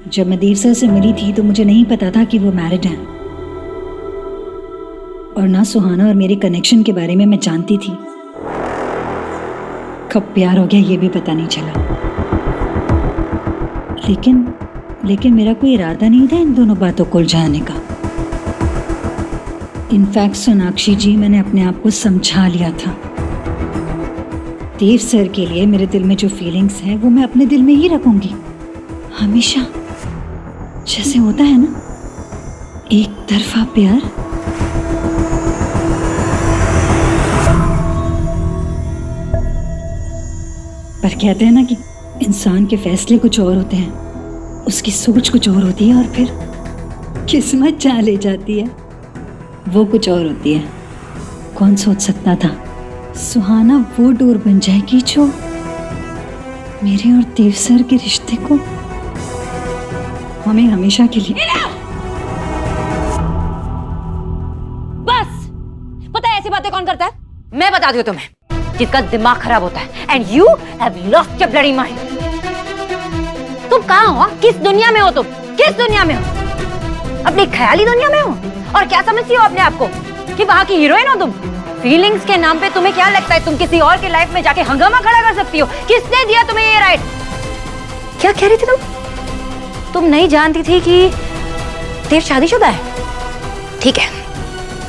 जब मैं देव सर से मिली थी तो मुझे नहीं पता था कि वो मैरिड हैं, और ना सुहाना और मेरे कनेक्शन के बारे में मैं जानती थी। कब प्यार हो गया ये भी पता नहीं चला। लेकिन मेरा कोई इरादा नहीं था इन दोनों बातों को उलझाने का। इनफैक्ट सोनाक्षी जी, मैंने अपने आप को समझा लिया था। देव सर के लिए मेरे दिल में जो फीलिंग्स हैं वो मैं अपने दिल में ही रखूंगी हमेशा। जैसे होता है ना एक तरफा प्यार। पर कहते हैं ना कि इंसान के फैसले कुछ और होते हैं, उसकी सोच कुछ और होती है, और फिर किस्मत जहाँ ले जाती है वो कुछ और होती है। कौन सोच सकता था सुहाना वो डोर बन जाएगी जो मेरे और देव सर के रिश्ते को हमें हमेशा के लिए। बस पता है ऐसी बातें कौन करता है? मैं बताती हूँ तुम्हें, जिसका दिमाग खराब होता है। And you have lost your bloody mind. तुम कहाँ हो? किस दुनिया में हो तुम? किस दुनिया में हो? अपनी ख्याली दुनिया में हो? और क्या समझती हो अपने आप को कि वहां की हीरोइन हो तुम? फीलिंग्स के नाम पे तुम्हें क्या लगता है तुम किसी और के लाइफ में जाके हंगामा खड़ा कर सकती हो? किसने दिया तुम्हें ये राइट? क्या कह रही थी तुम नहीं जानती थी कि देव शादीशुदा है? ठीक है,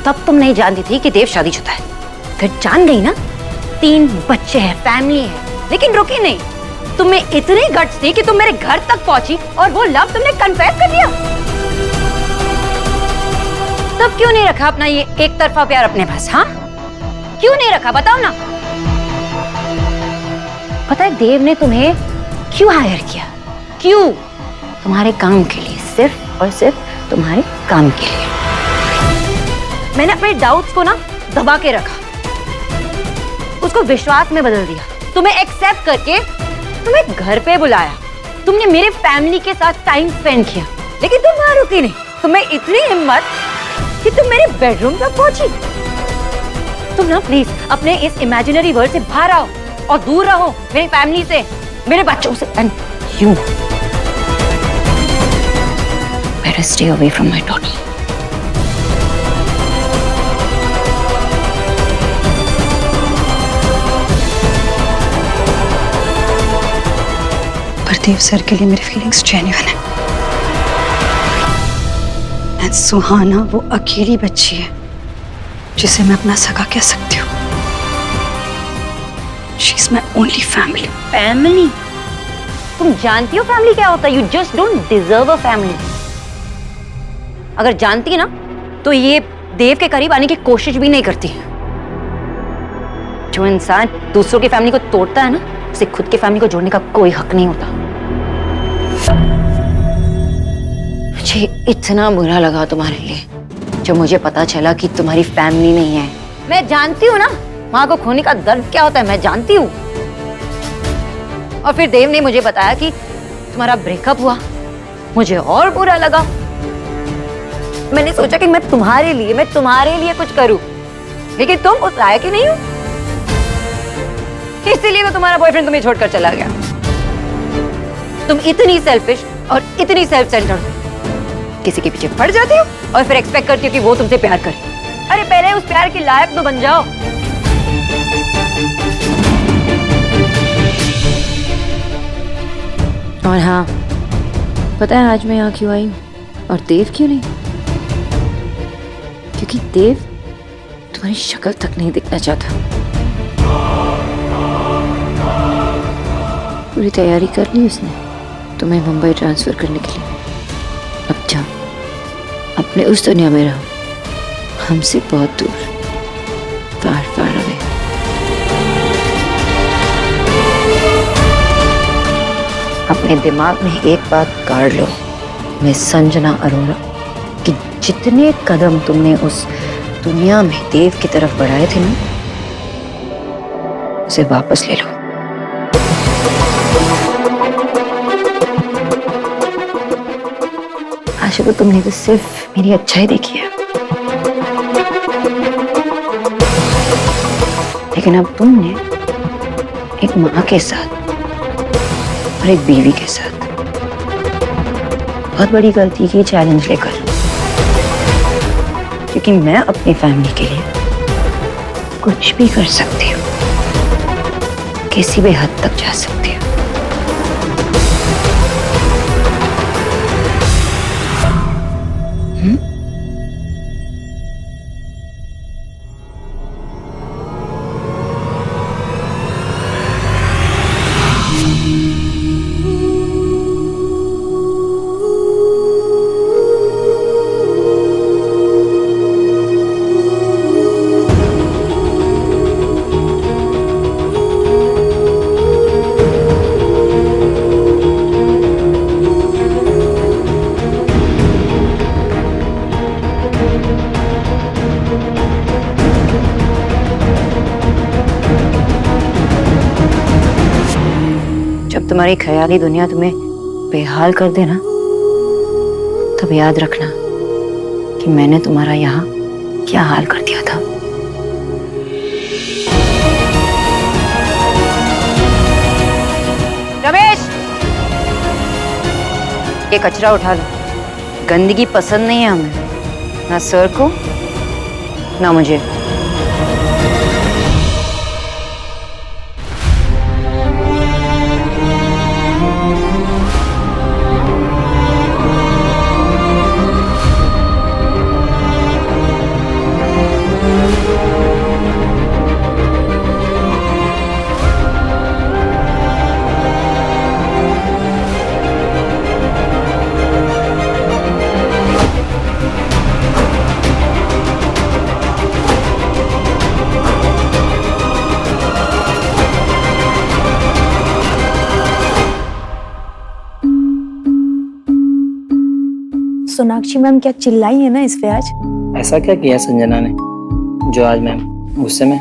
तब तुम नहीं जानती थी कि देव शादीशुदा है। फिर जान गई ना, 3 बच्चे हैं, फैमिली है। लेकिन रुकी नहीं, तुम्हें इतनी गट्स थी कि तुम मेरे घर तक पहुंची और वो लव तुमने कन्फेस कर दिया। तब क्यों नहीं रखा अपना ये एक तरफा प्यार अपने पास? हाँ, क्यों नहीं रखा बताओ ना। पता है देव ने तुम्हें क्यों हायर किया? क्यों? तुम्हारे काम के लिए, सिर्फ और सिर्फ तुम्हारे काम के लिए। मैंने अपने डाउट्स को ना दबा के रखा, उसको विश्वास में बदल दिया, तुम्हें एक्सेप्ट करके तुम्हें घर पे बुलाया, तुमने मेरे फैमिली के साथ टाइम स्पेंड किया। लेकिन तुम वहां रुकी नहीं, तुम्हें इतनी हिम्मत कि तुम मेरे बेडरूम तक पहुंची। तुम ना प्लीज अपने इस इमेजिनरी वर्ल्ड से बाहर आओ और दूर रहो मेरी फैमिली से, मेरे बच्चों से। And you better stay away from my daughter. पर देव सर के लिए मेरी फीलिंग्स जेन्युइन है। एंड सुहाना वो अकेली बच्ची है जिसे मैं अपना सगा कह सकती हूँ। She is my only family. Family? तुम जानती हो फैमिली क्या होता है? You just don't deserve a family. अगर जानती ना तो ये देव के करीब आने की कोशिश भी नहीं करती। जो इंसान दूसरों की फैमिली को तोड़ता है ना, उसे खुद की फैमिली को जोड़ने का कोई हक नहीं होता। मुझे इतना बुरा लगा तुम्हारे लिए जो मुझे पता चला कि तुम्हारी फैमिली नहीं है। मैं जानती हूँ ना माँ को खोने का दर्द क्या होता है, मैं जानती हूँ। और फिर देव ने मुझे बताया कि तुम्हारा ब्रेकअप हुआ, मुझे और बुरा लगा। मैंने सोचा कि मैं तुम्हारे लिए कुछ करूं, लेकिन तुम उस लायक ही नहीं हो। इसीलिए तो तुम्हारा बॉयफ्रेंड तुम्हें छोड़कर चला गया। तुम इतनी सेल्फिश और इतनी सेल्फ सेंटर्ड हो, किसी के पीछे पड़ जाती हो और फिर एक्सपेक्ट करती हो कि वो तुमसे प्यार करे। अरे पहले उस प्यार के लायक तो बन जाओ। और हाँ, पता है आज मैं यहाँ क्यों आई और देव क्यों नहीं? क्योंकि देव तुम्हारी शक्ल तक नहीं दिखना चाहता। पूरी तैयारी कर ली उसने तुम्हें मुंबई ट्रांसफर करने के लिए। अब जा, अपने उस दुनिया में रहो, हमसे बहुत दूर, फार फार अवे। अपने दिमाग में एक बात गाड़ लो, मैं संजना अरोरा, कि जितने कदम तुमने उस दुनिया में देव की तरफ बढ़ाए थे ना, उसे वापस ले लो। आशा, तो तुमने तो सिर्फ मेरी अच्छाई देखी है, लेकिन अब तुमने एक माँ के साथ और एक बीवी के साथ बहुत बड़ी गलती की चैलेंज लेकर, क्योंकि मैं अपनी फैमिली के लिए कुछ भी कर सकती हूँ, किसी भी हद तक जा सकती हूँ। जब तुम्हारी ख्याली दुनिया तुम्हें बेहाल कर दे ना, तब याद रखना कि मैंने तुम्हारा यहाँ क्या हाल कर दिया था। रमेश, ये कचरा उठा लो। गंदगी पसंद नहीं है हमें, ना सर को ना मुझे। सोनाक्षी मैम क्या चिल्लाई है ना इस पे आज? ऐसा क्या किया संजना ने जो आज मैम गुस्से में?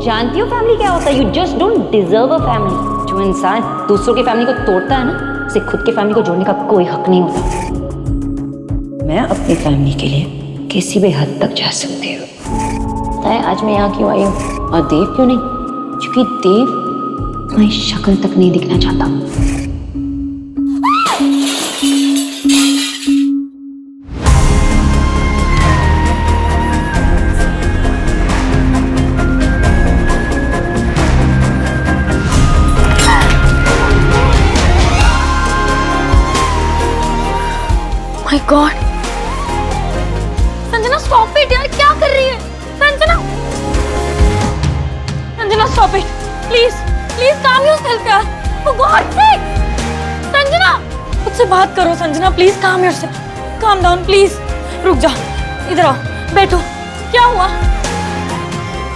जानती हो फैमिली क्या होता है? You just don't deserve a family. जो इंसान दूसरों की फैमिली को तोड़ता है ना, उसे खुद की फैमिली को जोड़ने का कोई हक नहीं होता। मैं अपनी फैमिली के लिए किसी भी हद तक जा सकती हूँ। पता है आज मैं यहाँ क्यों आई हूँ और देव क्यों नहीं? क्योंकि देव तुम्हारी शक्ल तक नहीं दिखना चाहता। My God, Sanjana stop it यार, क्या कर रही है Sanjana? Sanjana stop it please, please काम योरसेल्फ यार, फॉर गॉड सेक। संजना मुझसे बात करो संजना, प्लीज काम योरसेल्फ, काम डाउन प्लीज। रुक जा, इधर आओ, बैठो। क्या हुआ?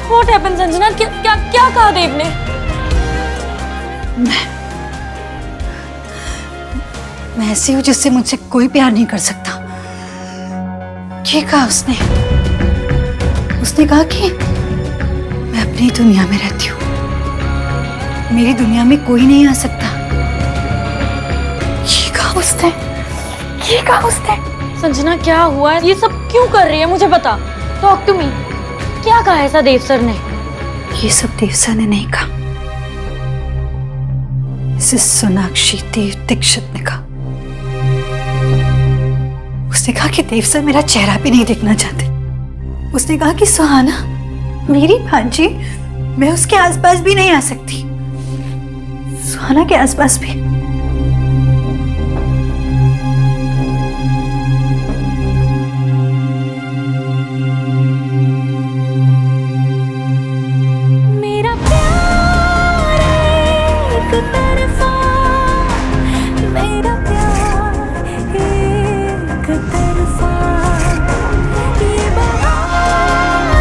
What happened Sanjana? क्या क्या क्या कहा देव ने? मैं ऐसी हूँ जिससे मुझसे कोई प्यार नहीं कर सकता। ये कहा उसने कहा कि मैं अपनी दुनिया में रहती हूँ, मेरी दुनिया में कोई नहीं आ सकता। ये कहा उसने। संजना क्या हुआ है? ये सब क्यों कर रही है? मुझे बता, टॉक टू मी। क्या कहा ऐसा देव सर ने? ये सब देव सर ने नहीं कहा, इसे सोनाक्षी देव दीक्षित ने कहा। उसने कहा कि देव सर मेरा चेहरा भी नहीं देखना चाहते। उसने कहा कि सुहाना मेरी भांजी, मैं उसके आसपास भी नहीं आ सकती, सुहाना के आसपास भी। मेरा प्यार एक तरफा, मेरा प्यार एक तरफा, ये बहार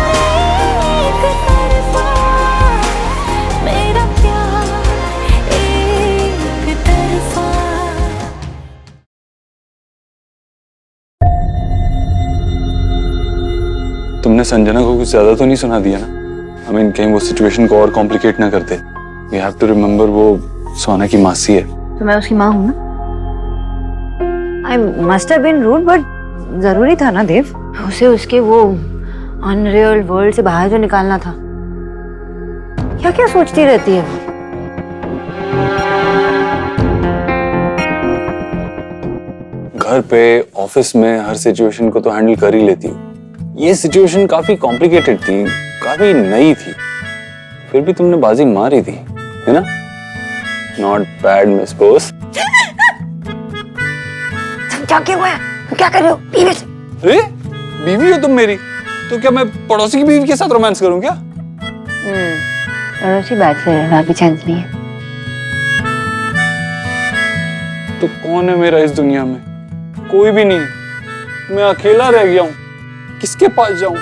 एक तरफा, मेरा प्यार एक तरफा। तुमने संजना को कुछ ज्यादा तो नहीं सुना दिया ना? I mean, कहीं वो सिचुएशन को और कॉम्प्लिकेट ना करते। We have to remember वो सोना की मासी है। तो मैं उसकी माँ हूँ ना। I must have been rude, but जरूरी था ना देव, उसे उसके वो अनरियल वर्ल्ड से बाहर जो निकालना था। क्या क्या सोचती रहती है वो? घर पे, ऑफिस में हर सिचुएशन को तो हैंडल कर ही लेती हूँ। ये सिचुएशन काफी कॉम्प्लिकेटेड थी, काफी नई थी, फिर भी तुमने बाजी मारी थी, है ना? Not bad miss Bose. क्या क्या हुआ है? क्या कर रहे हो? बीवी से? अरे बीवी हो तुम मेरी, तो क्या मैं पड़ोसी की बीवी के साथ रोमांस करूं क्या? पड़ोसी बात से वहाँ भी चांस नहीं है। तो कौन है मेरा इस दुनिया में? कोई भी नहीं। मैं अकेला रह गया हूँ, किसके पास जाऊं?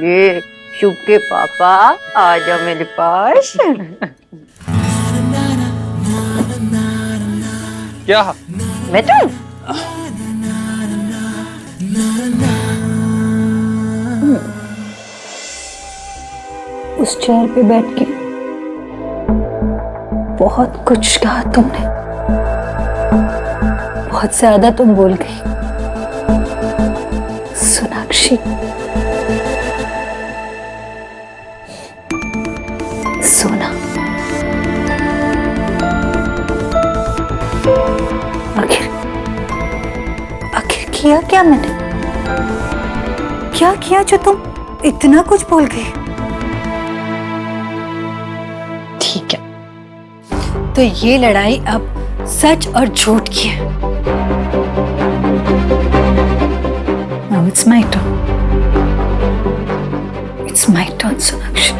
ले शुभ के पापा आ जाओ मेरे पास। क्या? मैं तो उस चेयर पे बैठ के बहुत कुछ कहा तुमने, बहुत ज्यादा तुम बोल गई सोनाक्षी। सोना, आखिर किया क्या मैंने? क्या किया जो तुम इतना कुछ बोल गई? ठीक है, तो ये लड़ाई अब सच और झूठ की है। Now it's my turn. It's my turn, Sonakshi.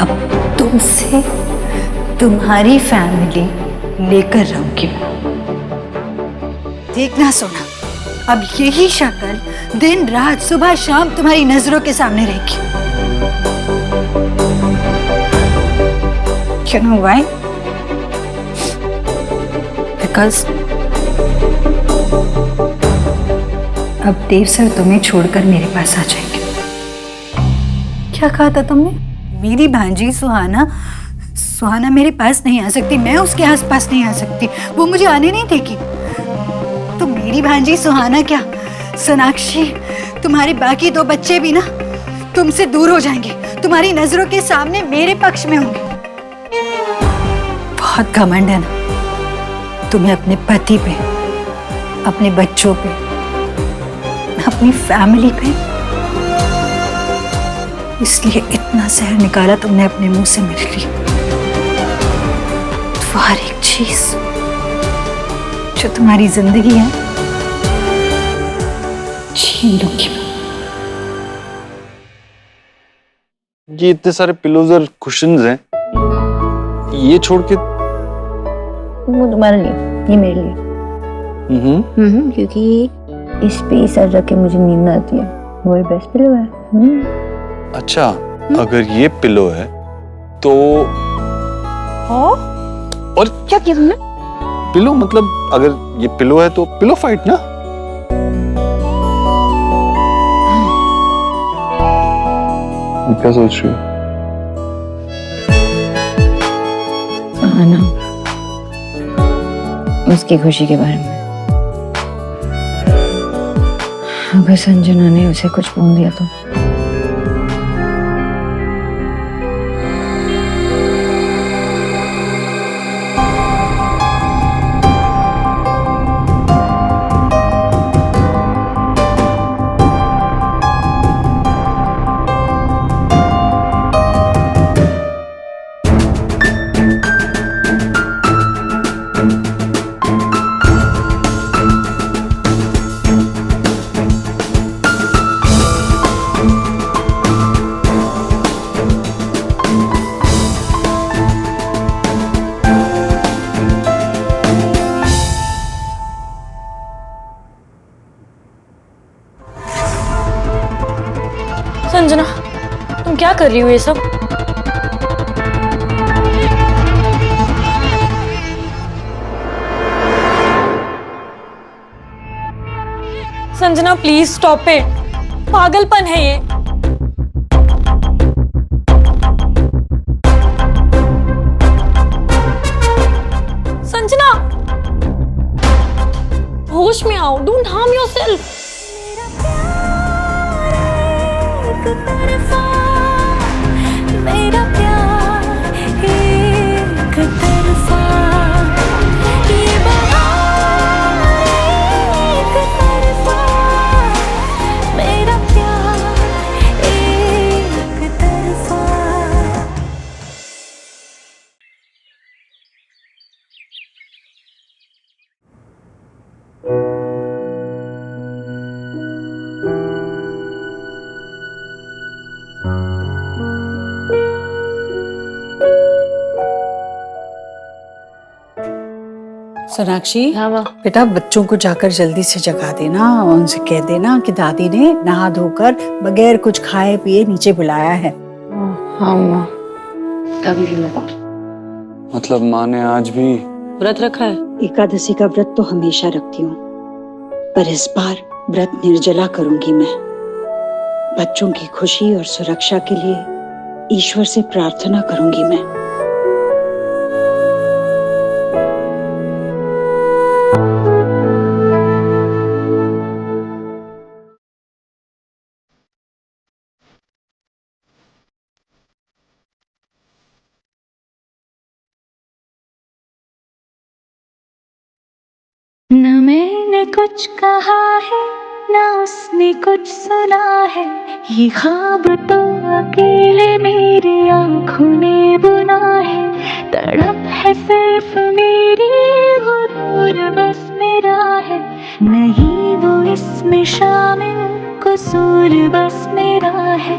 अब तुमसे तुम्हारी फैमिली लेकर रहूंगी। देखना सोना, अब यही शक्ल दिन रात सुबह शाम तुम्हारी नजरों के सामने रहेगी। You know why? Because अब देव सर तुम्हें छोड़कर मेरे पास आ जाएंगे। क्या कहा था तुमने? मेरी भांजी सुहाना, सुहाना मेरे पास नहीं आ सकती, मैं उसके आसपास नहीं आ सकती, वो मुझे आने नहीं देगी। तो मेरी भांजी सुहाना क्या, सोनाक्षी, तुम्हारे बाकी दो बच्चे भी ना तुमसे दूर हो जाएंगे, तुम्हारी नजरों के सामने मेरे पक्ष में होंगे। बहुत घमंड है ना तुम्हें अपने पति पे, अपने बच्चों पे, अपनी फैमिली पे, इसलिए इतना जहर निकाला तुमने अपने मुंह से मेरे लिए। तो हर एक चीज जो तुम्हारी जिंदगी है छीन लूंगी। ये इतने सारे पिलोज और कुशन्स हैं, ये छोड़ के। वो तुम्हारे लिए, ये मेरे लिए। क्योंकि इस पे सर रख के मुझे नींद आती है, वो बेस्ट पिलो है। अच्छा, अगर ये पिलो है तो और क्या किया तुमने? पिलो मतलब अगर ये पिलो है तो पिलो फाइट ना। क्या सोच रही हो? आना, उसकी खुशी के बारे में। अगर संजना ने उसे कुछ बोल दिया तो कर रही हूँ ये सब? संजना प्लीज स्टॉप इट, पागलपन है ये। संजना होश में आओ, डोंट हार्म योरसेल्फ। मेरा प्यार एक तरफा, ये बहार एक तरफा, मेरा प्यार एक तरफा। सोनाक्षी, बेटा बच्चों को जाकर जल्दी से जगा देना, उनसे कह देना कि दादी ने नहा धोकर बगैर कुछ खाए पिए नीचे बुलाया है। हाँ माँ, मतलब माँ ने आज भी व्रत रखा है? एकादशी का व्रत तो हमेशा रखती हूँ, पर इस बार व्रत निर्जला करूंगी मैं। बच्चों की खुशी और सुरक्षा के लिए ईश्वर से प्रार्थना करूंगी मैं। न मैंने कुछ कहा है, न उसने कुछ सुना है, ये ख्वाब तो अकेले मेरी आंखों ने बुना है। तड़प है सिर्फ मेरी, वो दूर बस मेरा है, नहीं वो इसमें शामिल, कसूर बस मेरा है।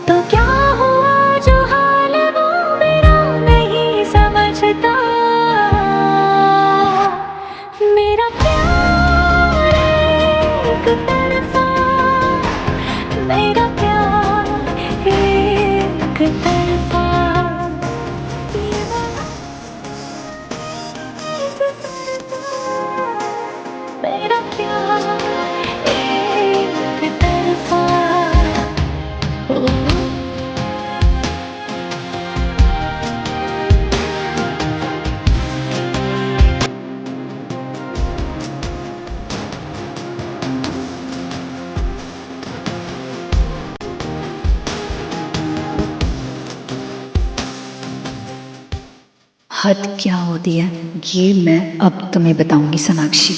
तो क्या हुआ जो हाल वो मेरा नहीं समझता। मेरा प्यार एक तरफा, मेरा प्यार एक तरफा, ये बहार एक तरफा, मेरा प्यार एक तरफा। हद क्या होती है ये मैं अब तुम्हें बताऊंगी सोनाक्षी।